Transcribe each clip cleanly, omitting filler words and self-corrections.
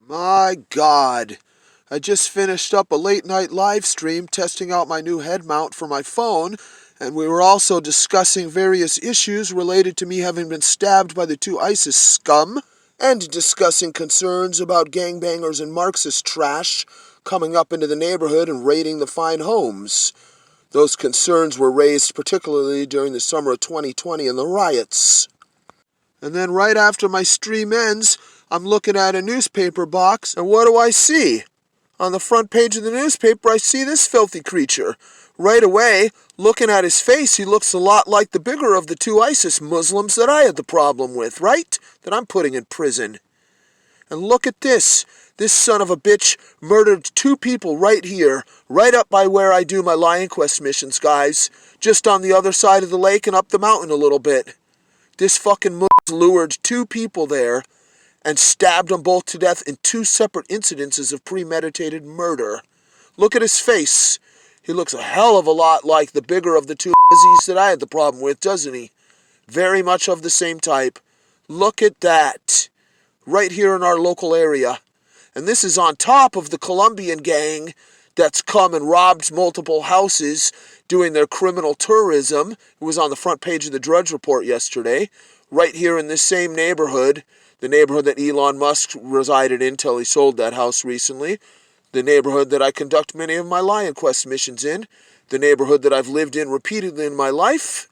My God. I just finished up a late night live stream testing out my new head mount for my phone, and we were also discussing various issues related to me having been stabbed by the two ISIS scum, and discussing concerns about gangbangers and Marxist trash coming up into the neighborhood and raiding the fine homes. Those concerns were raised particularly during the summer of 2020 and the riots. And then right after my stream ends, I'm looking at a newspaper box, and what do I see? On the front page of the newspaper, I see this filthy creature. Right away, looking at his face, he looks a lot like the bigger of the two ISIS Muslims that I had the problem with, right? That I'm putting in prison. And look at this. This son of a bitch murdered two people right here, right up by where I do my Lion Quest missions, guys. Just on the other side of the lake and up the mountain a little bit. This fucking moose lured two people there and stabbed them both to death in two separate incidences of premeditated murder. Look at his face. He looks a hell of a lot like the bigger of the two Izzies that I had the problem with, doesn't he? Very much of the same type. Look at that. Right here in our local area. And this is on top of the Colombian gang that's come and robbed multiple houses doing their criminal tourism. It was on the front page of the Drudge Report yesterday. Right here in this same neighborhood, the neighborhood that Elon Musk resided in till he sold that house recently, the neighborhood that I conduct many of my Lion Quest missions in, the neighborhood that I've lived in repeatedly in my life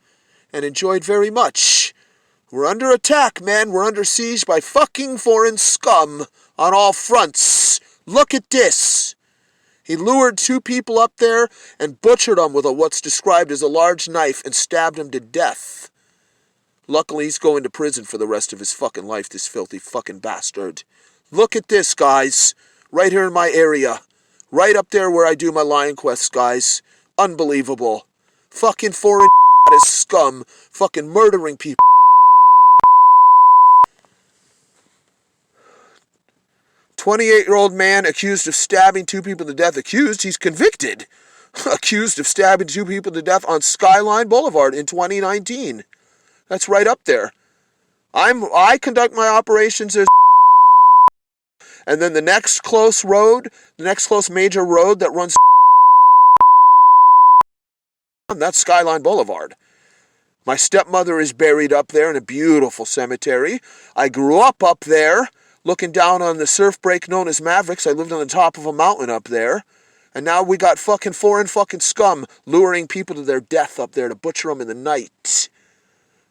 and enjoyed very much. We're under attack, man. We're under siege by fucking foreign scum on all fronts. Look at this. He lured two people up there and butchered them with what's described as a large knife and stabbed them to death. Luckily, he's going to prison for the rest of his fucking life, this filthy fucking bastard. Look at this, guys. Right here in my area. Right up there where I do my Lion Quests, guys. Unbelievable. Fucking foreign scum. Fucking murdering people. 28-year-old man accused of stabbing two people to death. Accused? He's convicted. Accused of stabbing two people to death on Skyline Boulevard in 2019. That's right up there. I conduct my operations as and then the next close road, the next close major road that runs that's Skyline Boulevard. My stepmother is buried up there in a beautiful cemetery. I grew up there, looking down on the surf break known as Mavericks. I lived on the top of a mountain up there. And now we got fucking foreign fucking scum luring people to their death up there to butcher them in the night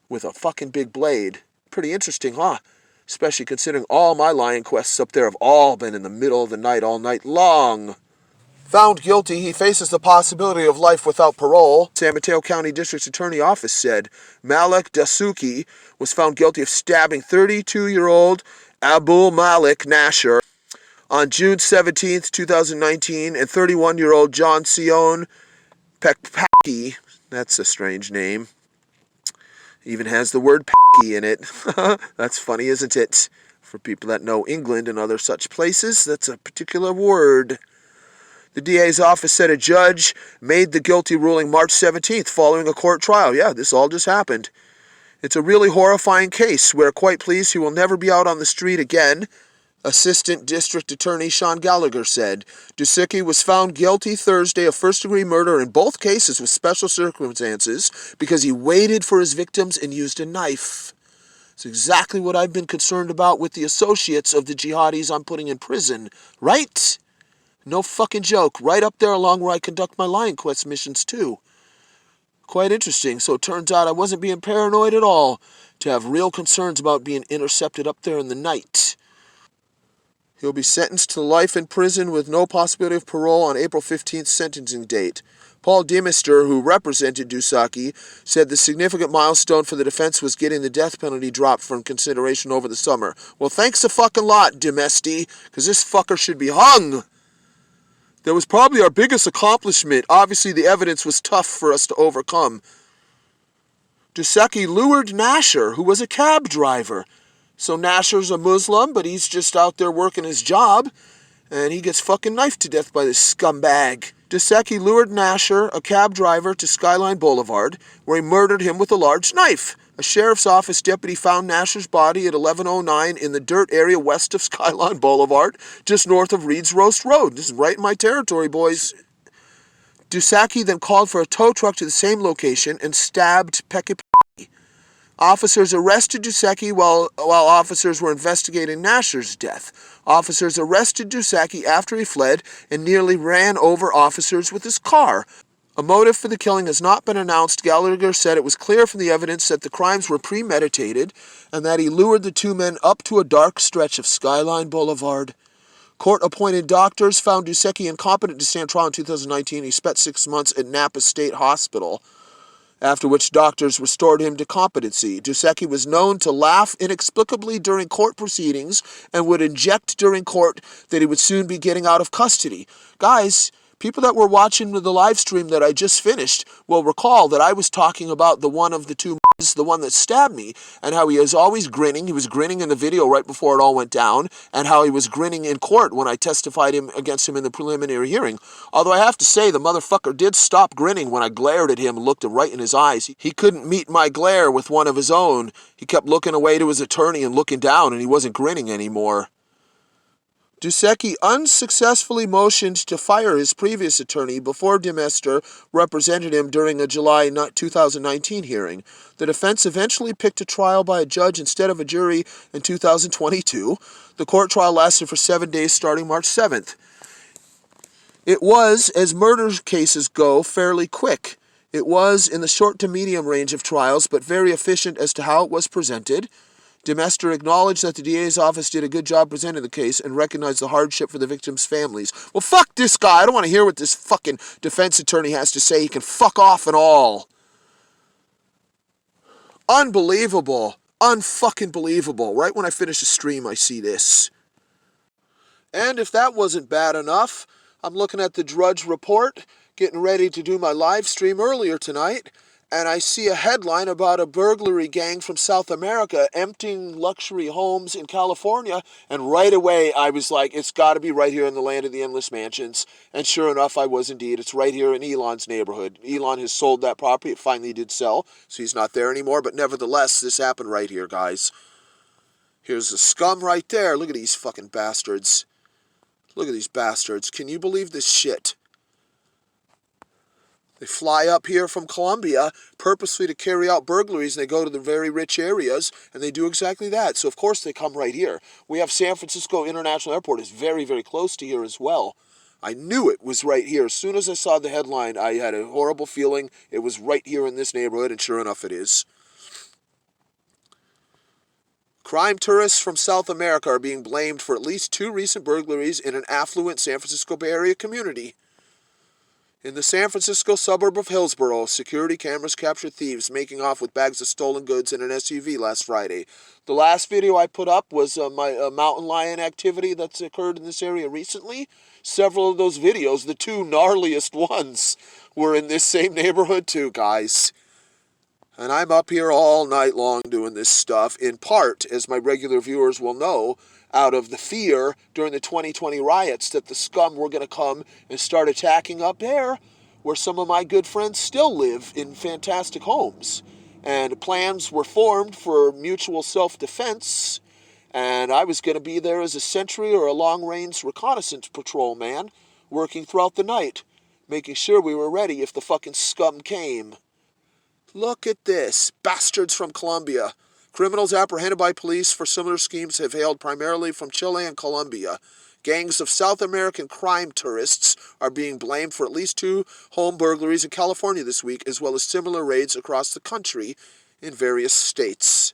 with a fucking big blade. Pretty interesting, huh? Especially considering all my Lion Quests up there have all been in the middle of the night all night long. Found guilty, he faces the possibility of life without parole. San Mateo County District Attorney Office said Malik Dasuki was found guilty of stabbing 32-year-old Abul Malik Nasher on June 17, 2019, and 31-year-old John Sion Pekpaki, that's a strange name, even has the word Paki in it. That's funny, isn't it? For people that know England and other such places, that's a particular word. The DA's office said a judge made the guilty ruling March 17th following a court trial. Yeah, this all just happened. It's a really horrifying case. We're quite pleased he will never be out on the street again, Assistant District Attorney Sean Gallagher said. Dusicki was found guilty Thursday of first-degree murder in both cases with special circumstances because he waited for his victims and used a knife. It's exactly what I've been concerned about with the associates of the jihadis I'm putting in prison, right? No fucking joke. Right up there along where I conduct my Lion Quest missions, too. Quite interesting. So it turns out I wasn't being paranoid at all to have real concerns about being intercepted up there in the night. He'll be sentenced to life in prison with no possibility of parole on April 15th sentencing date. Paul Demister, who represented Dusaki, said the significant milestone for the defense was getting the death penalty dropped from consideration over the summer. Well, thanks a fucking lot, Demesti, because this fucker should be hung. That was probably our biggest accomplishment. Obviously, the evidence was tough for us to overcome. Dusaki lured Nasher, who was a cab driver. So Nasher's a Muslim, but he's just out there working his job, and he gets fucking knifed to death by this scumbag. Duseki lured Nasher, a cab driver, to Skyline Boulevard, where he murdered him with a large knife. A sheriff's office deputy found Nasher's body at 11:09 in the dirt area west of Skyline Boulevard, just north of Reed's Roast Road. This is right in my territory, boys. Dusaki then called for a tow truck to the same location and stabbed Peke. Officers arrested Dusaki while officers were investigating Nasher's death. Officers arrested Dusaki after he fled and nearly ran over officers with his car. A motive for the killing has not been announced. Gallagher said it was clear from the evidence that the crimes were premeditated and that he lured the two men up to a dark stretch of Skyline Boulevard. Court-appointed doctors found Dusaki incompetent to stand trial in 2019. He spent 6 months at Napa State Hospital, after which doctors restored him to competency. Dusaki was known to laugh inexplicably during court proceedings and would inject during court that he would soon be getting out of custody. Guys, people that were watching the live stream that I just finished will recall that I was talking about the one of the two, the one that stabbed me, and how he is always grinning. He was grinning in the video right before it all went down, and how he was grinning in court when I testified against him in the preliminary hearing. Although I have to say, the motherfucker did stop grinning when I glared at him and looked him right in his eyes. He couldn't meet my glare with one of his own. He kept looking away to his attorney and looking down, and he wasn't grinning anymore. Dusaki unsuccessfully motioned to fire his previous attorney before Demester represented him during a July 2019 hearing. The defense eventually picked a trial by a judge instead of a jury in 2022. The court trial lasted for 7 days starting March 7th. It was, as murder cases go, fairly quick. It was in the short to medium range of trials, but very efficient as to how it was presented. Demester acknowledged that the DA's office did a good job presenting the case and recognized the hardship for the victims' families. Well, fuck this guy. I don't want to hear what this fucking defense attorney has to say. He can fuck off and all. Unbelievable. Unfucking believable. Right when I finish the stream, I see this. And if that wasn't bad enough, I'm looking at the Drudge Report, getting ready to do my live stream earlier tonight, and I see a headline about a burglary gang from South America emptying luxury homes in California, and right away I was like, it's got to be right here in the land of the endless mansions. And sure enough, I was indeed. It's right here in Elon's neighborhood. Elon has sold that property. It finally did sell, so he's not there anymore, but nevertheless, this happened right here, guys. Here's the scum right there. Look at these fucking bastards. Look at these bastards. Can you believe this shit? They fly up here from Colombia purposely to carry out burglaries, and they go to the very rich areas, and they do exactly that. So, of course, they come right here. We have San Francisco International Airport. It's very, very close to here as well. I knew it was right here. As soon as I saw the headline, I had a horrible feeling it was right here in this neighborhood, and sure enough, it is. Crime tourists from South America are being blamed for at least 2 recent burglaries in an affluent San Francisco Bay Area community. In the San Francisco suburb of Hillsborough, security cameras captured thieves making off with bags of stolen goods in an SUV last Friday. The last video I put up was my mountain lion activity that's occurred in this area recently. Several of those videos, the 2 gnarliest ones, were in this same neighborhood too, guys. And I'm up here all night long doing this stuff, in part, as my regular viewers will know, out of the fear during the 2020 riots that the scum were going to come and start attacking up there, where some of my good friends still live in fantastic homes. And plans were formed for mutual self-defense, and I was going to be there as a sentry or a long-range reconnaissance patrol man, working throughout the night, making sure we were ready if the fucking scum came. Look at this. Bastards from Colombia. Criminals apprehended by police for similar schemes have hailed primarily from Chile and Colombia. Gangs of South American crime tourists are being blamed for at least 2 home burglaries in California this week, as well as similar raids across the country in various states.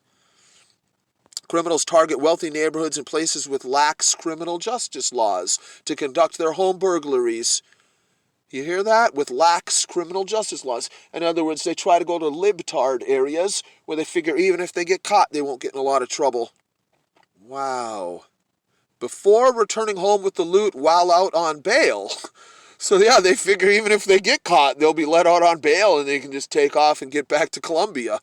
Criminals target wealthy neighborhoods and places with lax criminal justice laws to conduct their home burglaries. You hear that? With lax criminal justice laws. In other words, they try to go to libtard areas where they figure even if they get caught, they won't get in a lot of trouble. Wow. Before returning home with the loot while out on bail. So yeah, they figure even if they get caught, they'll be let out on bail and they can just take off and get back to Colombia.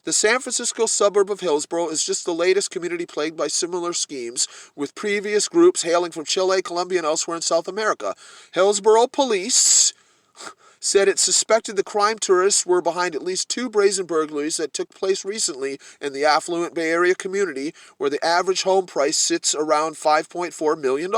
The San Francisco suburb of Hillsborough is just the latest community plagued by similar schemes, with previous groups hailing from Chile, Colombia, and elsewhere in South America. Hillsborough police said it suspected the crime tourists were behind at least 2 brazen burglaries that took place recently in the affluent Bay Area community, where the average home price sits around $5.4 million.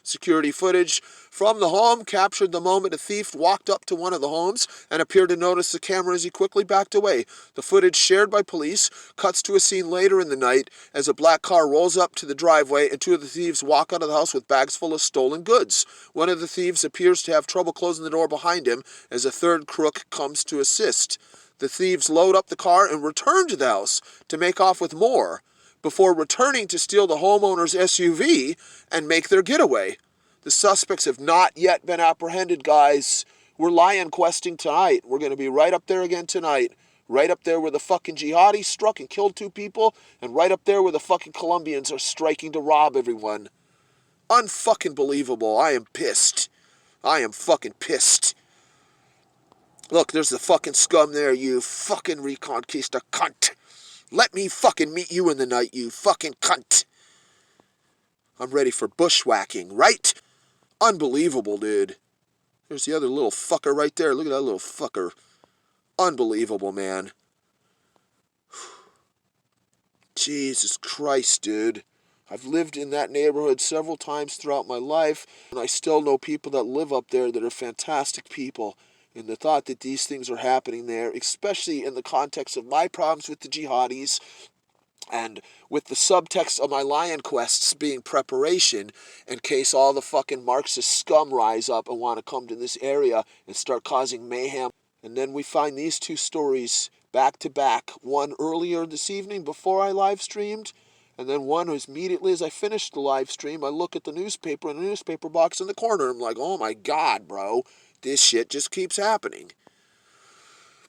Security footage from the home captured the moment a thief walked up to one of the homes and appeared to notice the camera as he quickly backed away. The footage, shared by police, cuts to a scene later in the night as a black car rolls up to the driveway and 2 of the thieves walk out of the house with bags full of stolen goods. One of the thieves appears to have trouble closing the door behind him as a third crook comes to assist. The thieves load up the car and return to the house to make off with more, before returning to steal the homeowner's SUV and make their getaway. The suspects have not yet been apprehended, guys. We're lion questing tonight. We're going to be right up there again tonight. Right up there where the fucking jihadis struck and killed 2 people, and right up there where the fucking Colombians are striking to rob everyone. Unfucking believable. I am pissed. I am fucking pissed. Look, there's the fucking scum there, you fucking Reconquista cunt. Let me fucking meet you in the night, you fucking cunt. I'm ready for bushwhacking, right? Unbelievable, dude. There's the other little fucker right there. Look at that little fucker. Unbelievable, man. Jesus Christ, dude. I've lived in that neighborhood several times throughout my life, and I still know people that live up there that are fantastic people. And the thought that these things are happening there, especially in the context of my problems with the jihadis, and with the subtext of my lion quests being preparation in case all the fucking Marxist scum rise up and want to come to this area and start causing mayhem. And then we find these 2 stories back to back. One earlier this evening before I live streamed, and then one was immediately as I finished the live stream. I look at the newspaper in the newspaper box in the corner. I'm like, oh my God, bro. This shit just keeps happening.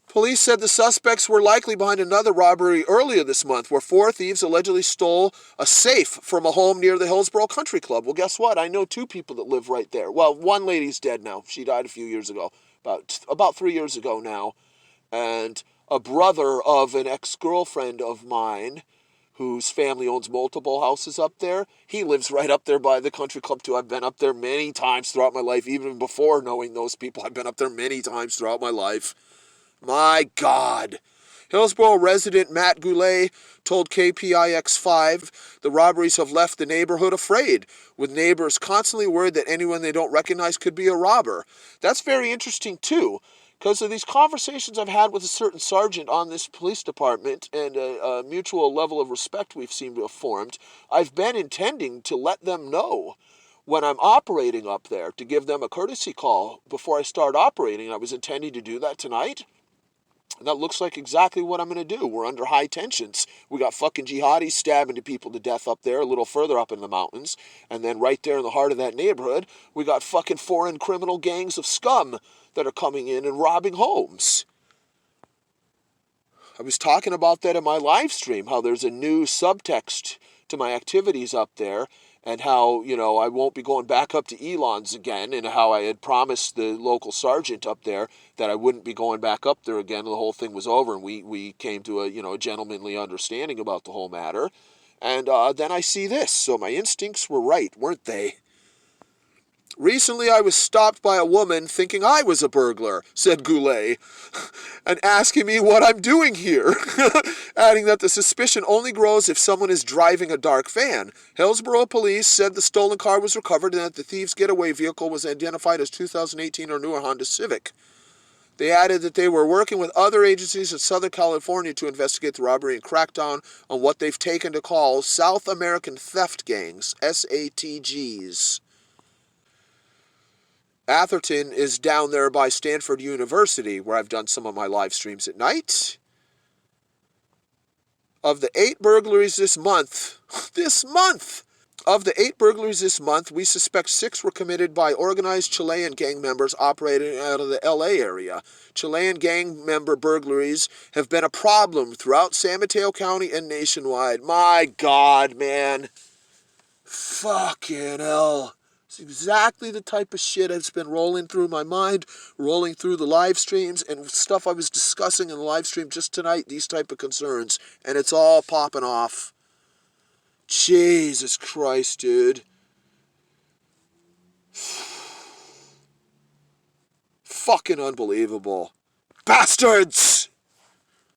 Police said the suspects were likely behind another robbery earlier this month, where 4 thieves allegedly stole a safe from a home near the Hillsborough Country Club. Well, guess what? I know 2 people that live right there. Well, one lady's dead now. She died a few years ago, about 3 years ago now. And a brother of an ex-girlfriend of mine, whose family owns multiple houses up there, he lives right up there by the country club too. I've been up there many times throughout my life, even before knowing those people. I've been up there many times throughout my life. My God. Hillsborough resident Matt Goulet told KPIX5 the robberies have left the neighborhood afraid, with neighbors constantly worried that anyone they don't recognize could be a robber. That's very interesting, too, because of these conversations I've had with a certain sergeant on this police department and a mutual level of respect we've seemed to have formed. I've been intending to let them know when I'm operating up there, to give them a courtesy call before I start operating. I was intending to do that tonight. And that looks like exactly what I'm going to do. We're under high tensions. We got fucking jihadis stabbing people to death up there, a little further up in the mountains. And then right there in the heart of that neighborhood, we got fucking foreign criminal gangs of scum that are coming in and robbing homes. I was talking about that in my live stream, how there's a new subtext to my activities up there, and how, I won't be going back up to Elon's again, and how I had promised the local sergeant up there that I wouldn't be going back up there again. The whole thing was over, and we came to a gentlemanly understanding about the whole matter. And then I see this, so my instincts were right, weren't they? Recently, I was stopped by a woman thinking I was a burglar, said Goulet, and asking me what I'm doing here, adding that the suspicion only grows if someone is driving a dark van. Hillsborough police said the stolen car was recovered and that the thieves' getaway vehicle was identified as 2018 or newer Honda Civic. They added that they were working with other agencies in Southern California to investigate the robbery and crack down on what they've taken to call South American theft gangs, SATGs. Atherton is down there by Stanford University, where I've done some of my live streams at night. Of the 8 burglaries this month, we suspect 6 were committed by organized Chilean gang members operating out of the LA area. Chilean gang member burglaries have been a problem throughout San Mateo County and nationwide. My God, man. Fucking hell. It's exactly the type of shit that's been rolling through my mind, rolling through the live streams, and stuff I was discussing in the live stream just tonight, these type of concerns, and it's all popping off. Jesus Christ, dude. fucking unbelievable. Bastards!